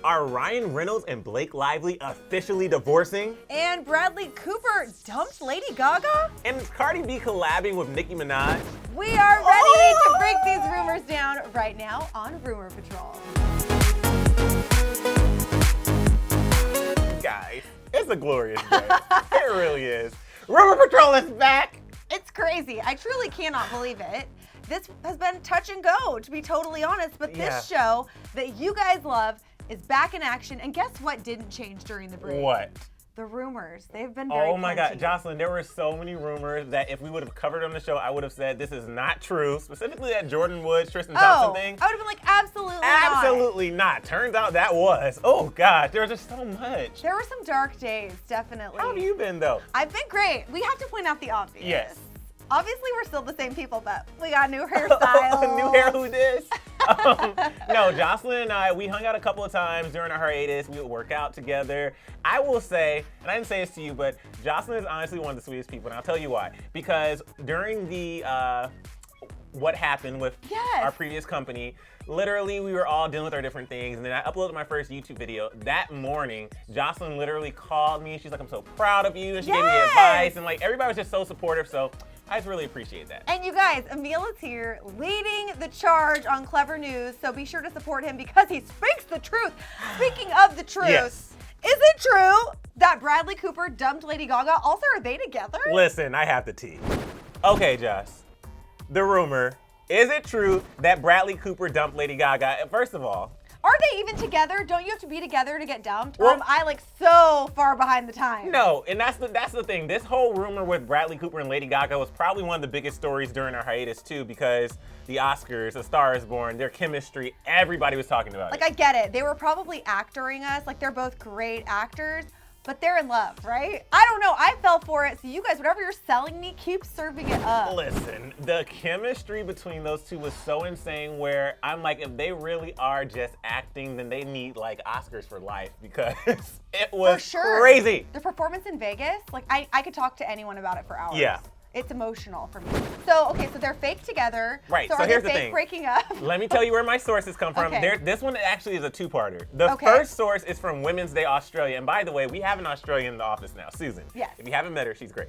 Are Ryan Reynolds and Blake Lively officially divorcing? And Bradley Cooper dumped Lady Gaga? And is Cardi B collabing with Nicki Minaj? We are ready to break these rumors down right now on Rumor Patrol. Guys, it's a glorious day. It really is. Rumor Patrol is back! It's crazy. I truly cannot believe it. This has been touch and go, to be totally honest, but this show that you guys love is back in action, and guess what didn't change during the break? What? The rumors. They've been very Oh my God, punchy. Jocelyn, there were so many rumors that if we would have covered on the show, I would have said this is not true. Specifically that Jordan Woods, Tristan Thompson thing. I would have been like, absolutely not. Absolutely not. Turns out that was. Oh gosh, there was just so much. There were some dark days, definitely. How have you been though? I've been great. We have to point out the obvious. Yes. Obviously, we're still the same people, but we got new hairstyles. New hair, who dis? No, Joslyn and I, we hung out a couple of times during our hiatus. We would work out together. I will say, and I didn't say this to you, but Joslyn is honestly one of the sweetest people, and I'll tell you why. Because during the what happened with our previous company, literally we were all dealing with our different things, and then I uploaded my first YouTube video. That morning, Joslyn literally called me. She's like, I'm so proud of you, and she gave me advice, and like everybody was just so supportive, so I just really appreciate that. And you guys, Emile is here leading the charge on Clevver News, so be sure to support him because he speaks the truth. Speaking of the truth, is it true that Bradley Cooper dumped Lady Gaga? Also, are they together? Listen, I have the tea. Okay, Joss, the rumor, is it true that Bradley Cooper dumped Lady Gaga? First of all, are they even together? Don't you have to be together to get dumped? Well, or am I like so far behind the times? No, and that's the thing. This whole rumor with Bradley Cooper and Lady Gaga was probably one of the biggest stories during our hiatus too, because the Oscars, A Star Is Born, their chemistry, everybody was talking about it. Like, I get it. They were probably actoring us. Like, they're both great actors, but they're in love, right? I don't know. I fell for it. So you guys, whatever you're selling me, keep serving it up. Listen, the chemistry between those two was so insane where I'm like, if they really are just acting, then they need like Oscars for life because it was crazy. The performance in Vegas, like I could talk to anyone about it for hours. Yeah. It's emotional for me. So, okay, so they're fake together. Right, So, so are here's they the fake thing. breaking up? Let me tell you where my sources come from. Okay. This one actually is a two-parter. The first source is from Women's Day Australia. And by the way, we have an Australian in the office now, Susan. Yes. If you haven't met her, she's great.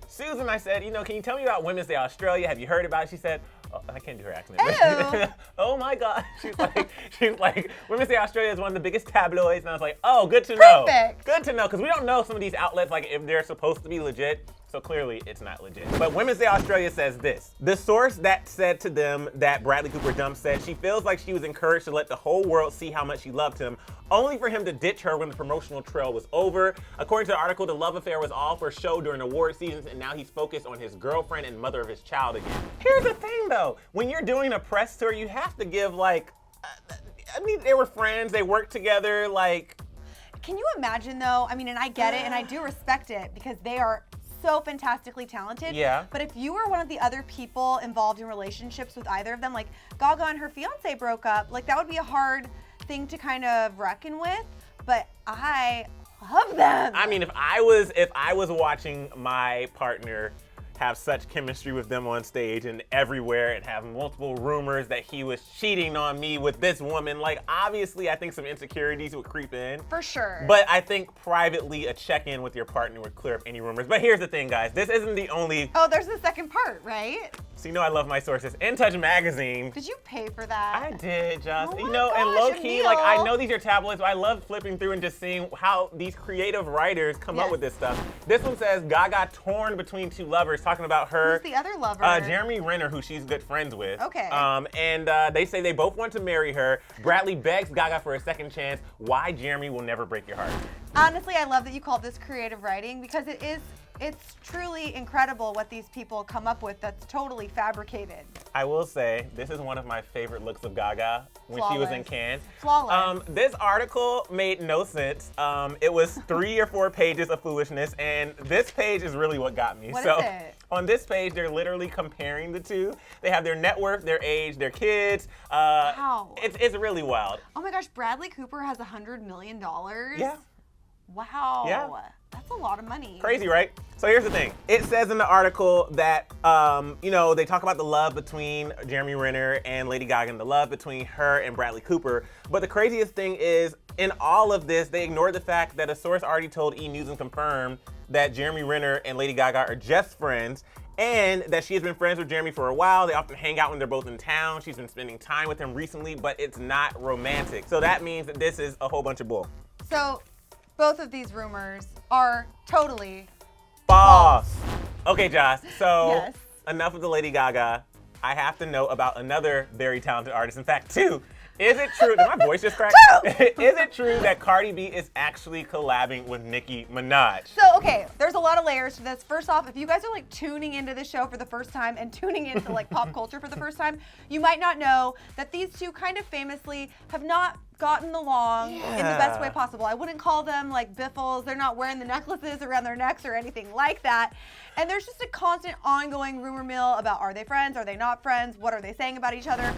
Susan, I said, can you tell me about Women's Day Australia? Have you heard about it? She said, oh, I can't do her accent. Ew. Oh my God. She's like, Women's Day Australia is one of the biggest tabloids. And I was like, oh, good to know. Perfect. Good to know, because we don't know some of these outlets, like if they're supposed to be legit. So clearly it's not legit. But Women's Day Australia says this. The source that said to them that Bradley Cooper dumped said she feels like she was encouraged to let the whole world see how much she loved him, only for him to ditch her when the promotional trail was over. According to the article, the love affair was all for show during award seasons, and now he's focused on his girlfriend and mother of his child again. Here's the thing though, when you're doing a press tour, you have to give like, I mean, they were friends, they worked together, like. Can you imagine though? I mean, and I get it, and I do respect it because they are so fantastically talented. Yeah. But if you were one of the other people involved in relationships with either of them, like Gaga and her fiance broke up, like that would be a hard thing to kind of reckon with. But I love them. I mean, if I was watching my partner have such chemistry with them on stage and everywhere and have multiple rumors that he was cheating on me with this woman, like obviously I think some insecurities would creep in. For sure. But I think privately a check-in with your partner would clear up any rumors. But here's the thing, guys, this isn't the only. Oh, there's the second part, right? So you know I love my sources. In Touch magazine. Did you pay for that? I did, Joss. Oh And my low gosh, key, like I Emile. know these are tabloids, but I love flipping through and just seeing how these creative writers come up with this stuff. This one says Gaga torn between two lovers, talking about her. Who's the other lover? Jeremy Renner, who she's good friends with. Okay. And they say they both want to marry her. Bradley begs Gaga for a second chance. Why Jeremy will never break your heart. Honestly, I love that you call this creative writing because it's truly incredible what these people come up with that's totally fabricated. I will say, this is one of my favorite looks of Gaga when she was in Cannes. Flawless. This article made no sense. It was 3 or 4 pages of foolishness, and this page is really what got me. What so is it? On this page, they're literally comparing the two. They have their net worth, their age, their kids. Wow. It's really wild. Oh my gosh, Bradley Cooper has $100 million? Yeah. Wow. Yeah. That's a lot of money. Crazy, right? So here's the thing. It says in the article that, they talk about the love between Jeremy Renner and Lady Gaga and the love between her and Bradley Cooper. But the craziest thing is, in all of this, they ignored the fact that a source already told E! News and confirmed that Jeremy Renner and Lady Gaga are just friends, and that she has been friends with Jeremy for a while. They often hang out when they're both in town. She's been spending time with him recently, but it's not romantic. So that means that this is a whole bunch of bull. So both of these rumors are totally false. Okay, Joss, so Yes. enough of the Lady Gaga. I have to know about another very talented artist. In fact, two. Is it true, did my voice just crack? Is it true that Cardi B is actually collabing with Nicki Minaj? So, okay, there's a lot of layers to this. First off, if you guys are like tuning into the show for the first time and tuning into like pop culture for the first time, you might not know that these two kind of famously have not gotten along in the best way possible. I wouldn't call them like biffles. They're not wearing the necklaces around their necks or anything like that. And there's just a constant ongoing rumor mill about, are they friends? Are they not friends? What are they saying about each other?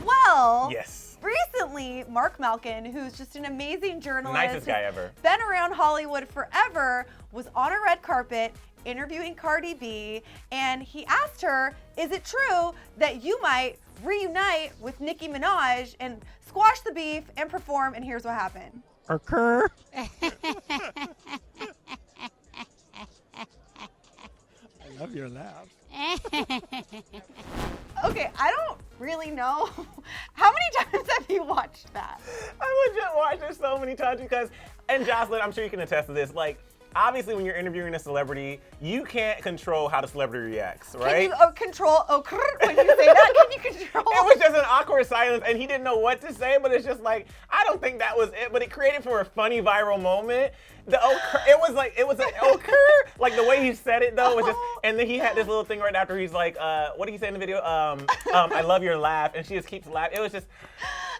Well, Yes. recently, Mark Malkin, who's just an amazing journalist, Nicest guy ever. been around Hollywood forever, was on a red carpet interviewing Cardi B, and he asked her, is it true that you might reunite with Nicki Minaj and squash the beef and perform? And here's what happened. Occur. I love your laugh. Okay, I don't really know. How many times have you watched that? I would just watch it so many times because, and Joslyn, I'm sure you can attest to this, like, obviously when you're interviewing a celebrity, you can't control how the celebrity reacts, right? Can you control when you say that? Can you control? It was just an awkward silence and he didn't know what to say, but it's just like, I don't think that was it, but it created for a funny viral moment. It was an occur, like the way he said it though was just, and then he had this little thing right after he's like, what did he say in the video? I love your laugh, and she just keeps laughing. It was just,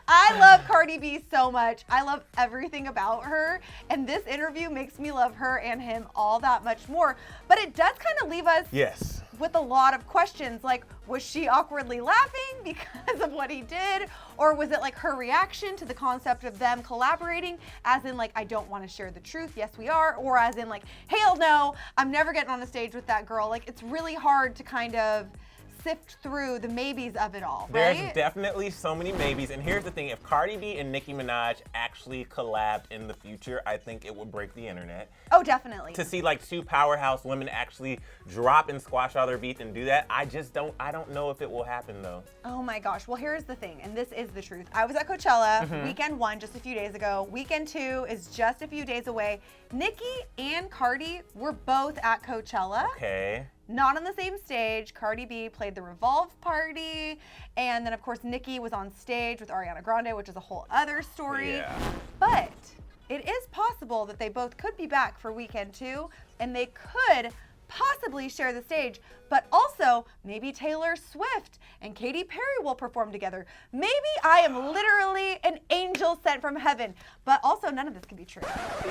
I love Cardi B so much. I love everything about her, and this interview makes me love her and him all that much more. But it does kind of leave us yes. with a lot of questions, like, was she awkwardly laughing because of what he did? Or was it like her reaction to the concept of them collaborating, as in like, I don't want to share the truth, yes we are, or as in like, hell no, I'm never getting on the stage with that girl. Like, it's really hard to kind of sift through the maybes of it all, right? There's definitely so many maybes, and here's the thing, if Cardi B and Nicki Minaj actually collabed in the future, I think it would break the internet. Oh, definitely. To see like two powerhouse women actually drop and squash all their beef and do that, I don't know if it will happen though. Oh my gosh. Well, here's the thing, and this is the truth. I was at Coachella weekend 1 just a few days ago. Weekend 2 is just a few days away. Nicki and Cardi were both at Coachella. Okay. Not on the same stage. Cardi B played the Revolve Party, and then of course Nicki was on stage with Ariana Grande, which is a whole other story. Yeah. But it is possible that they both could be back for weekend 2, and they could possibly share the stage, but also maybe Taylor Swift and Katy Perry will perform together. Maybe I am literally an angel sent from heaven, but also none of this can be true.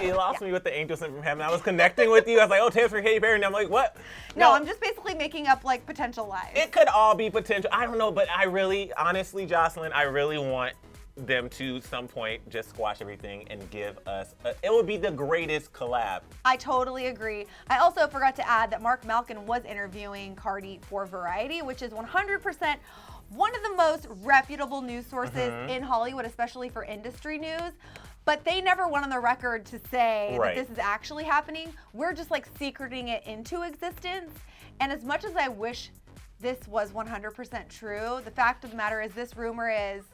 You lost me with the angel sent from heaven. I was connecting with you. I was like, oh, Taylor Swift, Katy Perry, and I'm like, what? No, I'm just basically making up like potential lies. It could all be potential. I don't know, but I really, honestly, Joslyn, I really want them to some point just squash everything and give us it would be the greatest collab. I totally agree. I also forgot to add that Mark Malkin was interviewing Cardi for Variety, which is 100% one of the most reputable news sources in Hollywood, especially for industry news. But they never went on the record to say that this is actually happening. We're just like secreting it into existence. And as much as I wish this was 100% true, the fact of the matter is this rumor is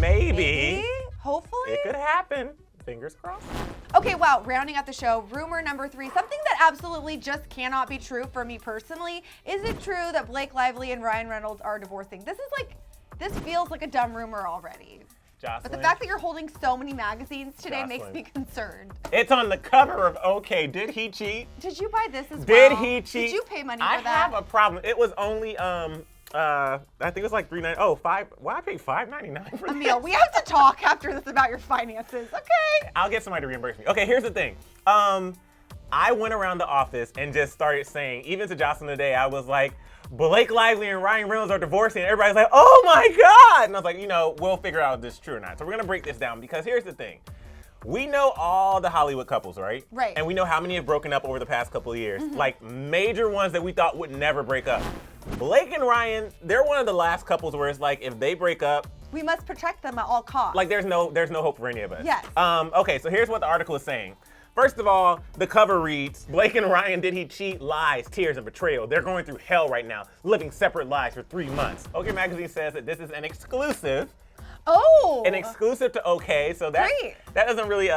Maybe. Hopefully. It could happen. Fingers crossed. Okay, wow, rounding out the show, rumor number 3, something that absolutely just cannot be true for me personally. Is it true that Blake Lively and Ryan Reynolds are divorcing? This feels like a dumb rumor already. Joslyn. But the fact that you're holding so many magazines today makes Joslyn. me concerned. It's on the cover of OK. Did he cheat? Did you buy this as Did well? he cheat? Did you pay money for I that? have a problem. It was only I think it was like $3.99. Oh, well, I paid $5.99 for Emile, this. we have to talk after this about your finances, okay? I'll get somebody to reimburse me. Okay, here's the thing. I went around the office and just started saying, even to Jocelyn today, I was like, Blake Lively and Ryan Reynolds are divorcing. And everybody's like, oh my God. And I was like, we'll figure out if this is true or not. So we're gonna break this down because here's the thing. We know all the Hollywood couples, right? Right. And we know how many have broken up over the past couple of years. Like major ones that we thought would never break up. Blake and Ryan, they're one of the last couples where it's like, if they break up, we must protect them at all costs. Like there's no hope for any of us. Yes. Okay, so here's what the article is saying. First of all, the cover reads, Blake and Ryan, did he cheat? Lies, tears, and betrayal. They're going through hell right now, living separate lives for 3 months. OK Magazine says that this is an exclusive. Oh! An exclusive to OK, so that doesn't really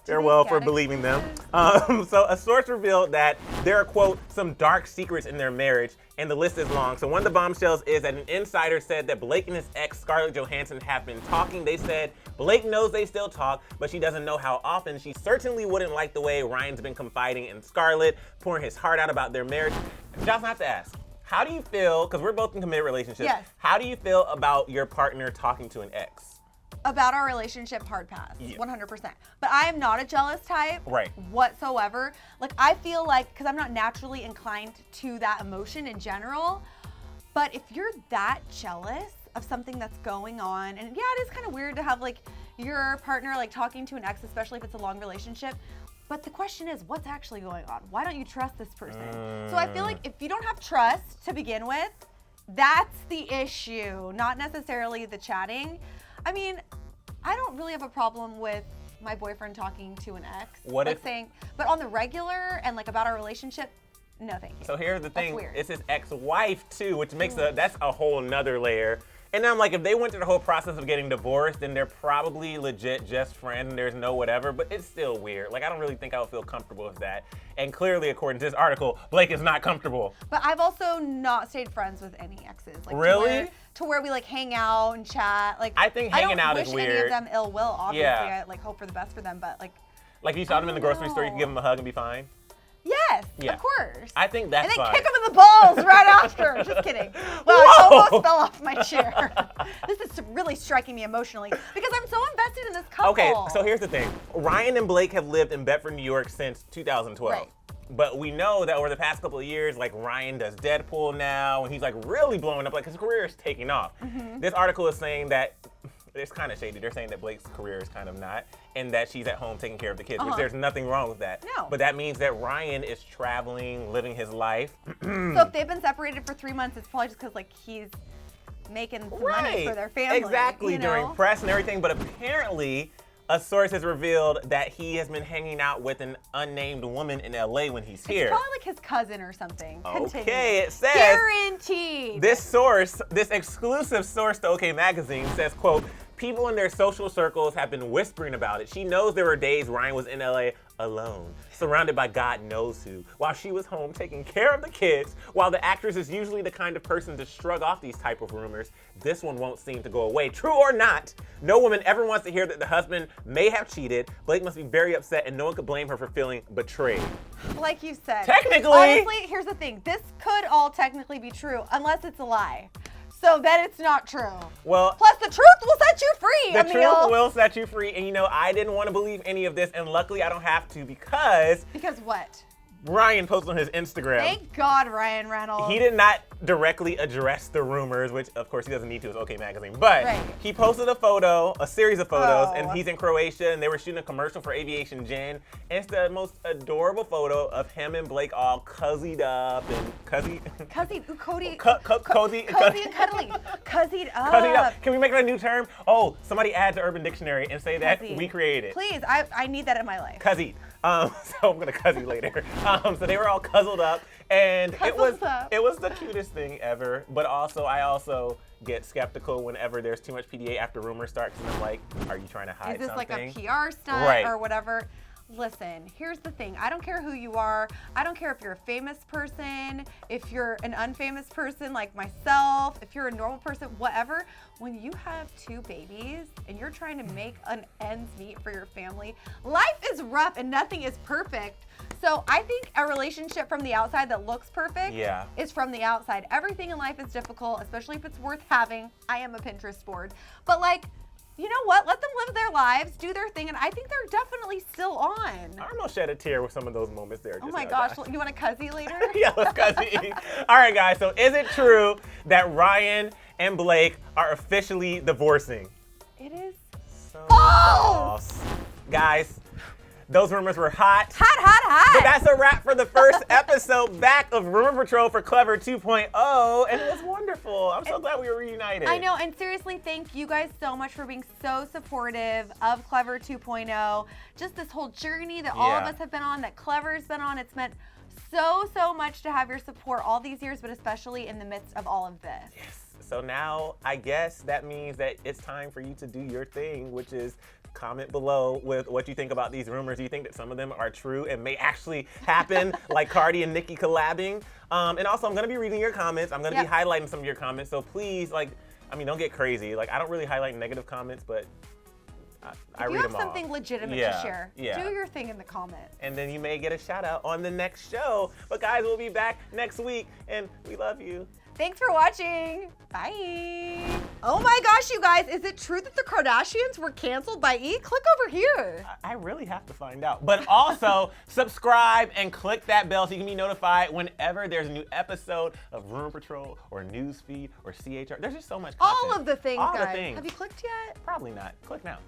fare well for believing them. So a source revealed that there are, quote, some dark secrets in their marriage, and the list is long. So one of the bombshells is that an insider said that Blake and his ex, Scarlett Johansson, have been talking. They said Blake knows they still talk, but she doesn't know how often. She certainly wouldn't like the way Ryan's been confiding in Scarlett, pouring his heart out about their marriage. Joslyn, I have to ask, how do you feel, because we're both in committed relationships, yes. How do you feel about your partner talking to an ex? About our relationship, hard pass, 100%. But I am not a jealous type whatsoever. Like, I feel like, because I'm not naturally inclined to that emotion in general, but if you're that jealous of something that's going on, and yeah, it is kind of weird to have like your partner like talking to an ex, especially if it's a long relationship. But the question is, what's actually going on? Why don't you trust this person? So I feel like if you don't have trust to begin with, that's the issue, not necessarily the chatting. I mean, I don't really have a problem with my boyfriend talking to an ex. But on the regular and like about our relationship, no thank you. So here's the thing, weird. It's his ex-wife too, which makes that's a whole nother layer. And I'm like, if they went through the whole process of getting divorced, then they're probably legit just friends and there's no whatever, but it's still weird. Like, I don't really think I would feel comfortable with that. And clearly, according to this article, Blake is not comfortable. But I've also not stayed friends with any exes. Like, really? To where we like hang out and chat. Like, I think hanging out is weird. I don't wish any of them ill will, obviously. Yeah. I like hope for the best for them, but like. Like if you saw them in the grocery store, you can give them a hug and be fine? Yes, yeah. Of course. I think that's fine. And then kick them in the balls right after. Just kidding. Well, I almost fell off my chair. This is really striking me emotionally because I'm so invested in this couple. Okay, so here's the thing. Ryan and Blake have lived in Bedford, New York since 2012. Right. But we know that over the past couple of years, like Ryan does Deadpool now, and he's like really blowing up. Like his career is taking off. This article is saying that it's kind of shady. They're saying that Blake's career is kind of not, and that she's at home taking care of the kids, which there's nothing wrong with that. No. But that means that Ryan is traveling, living his life. So if they've been separated for 3 months, it's probably just because like he's making some money for their family. Exactly, you know? during press and everything. But apparently, a source has revealed that he has been hanging out with an unnamed woman in LA when he's here. It's probably like his cousin or something. Okay, it says. Guaranteed. This exclusive source to OK Magazine says, quote, people in their social circles have been whispering about it. She knows there were days Ryan was in LA alone, surrounded by God knows who, while she was home taking care of the kids. While the actress is usually the kind of person to shrug off these type of rumors, this one won't seem to go away. True or not, no woman ever wants to hear that the husband may have cheated. Blake must be very upset, and no one could blame her for feeling betrayed. Like you said. Technically. Honestly, here's the thing. This could all technically be true, unless it's a lie. So then it's not true. Well, plus the truth will set you free, The Emile. truth will set you free. And you know, I didn't want to believe any of this, and luckily I don't have to because... Because what? Ryan posted on his Instagram. Thank God, Ryan Reynolds. He did not directly address the rumors, which of course he doesn't need to, it's OK Magazine. But he posted a photo, a series of photos, and he's in Croatia, and they were shooting a commercial for Aviation Gin. And it's the most adorable photo of him and Blake all cozied up and cozy and cuddly. Cozied up. Can we make it a new term? Oh, somebody add to Urban Dictionary and say that we created. Please, I need that in my life. Cozied. So I'm gonna cuzzy later. So they were all cuzzled up, and it was the cutest thing ever. But also, I also get skeptical whenever there's too much PDA after rumors start, because I'm like, are you trying to hide something? Is this like a PR stunt or whatever? Listen, here's the thing. I don't care who you are. I don't care if you're a famous person, if you're an unfamous person like myself, if you're a normal person, whatever. When you have 2 babies and you're trying to make an ends meet for your family, life is rough and nothing is perfect. So I think a relationship from the outside that looks perfect is from the outside. Everything in life is difficult, especially if it's worth having. I am a Pinterest board. But like, you know what? Let them live their lives, do their thing, and I think they're definitely still on. I almost shed a tear with some of those moments there. Oh my gosh, you want to cuzzy later? Yeah, let's cuzzy. All right, guys, so is it true that Ryan and Blake are officially divorcing? It is so false. Guys, Those rumors were hot. Hot, hot, hot. But that's a wrap for the first episode back of Rumor Patrol for Clevver 2.0, and it was wonderful. I'm so glad we were reunited. I know, and seriously, thank you guys so much for being so supportive of Clevver 2.0. Just this whole journey that all of us have been on, that Clevver's been on. It's meant so much to have your support all these years, but especially in the midst of all of this. Yes. So now I guess that means that it's time for you to do your thing, which is comment below with what you think about these rumors. Do you think that some of them are true and may actually happen, like Cardi and Nicki collabing? And also, I'm gonna be reading your comments. I'm gonna be highlighting some of your comments. So please, don't get crazy. I don't really highlight negative comments, but I read them all. If you have something legitimate to share, do your thing in the comments. And then you may get a shout out on the next show. But guys, we'll be back next week, and we love you. Thanks for watching. Bye. Oh my gosh, you guys, is it true that the Kardashians were canceled by E? Click over here. I really have to find out. But also, subscribe and click that bell so you can be notified whenever there's a new episode of Rumor Patrol or Newsfeed or CHR. There's just so much content. All of the things, All guys. the things. Have you clicked yet? Probably not. Click now.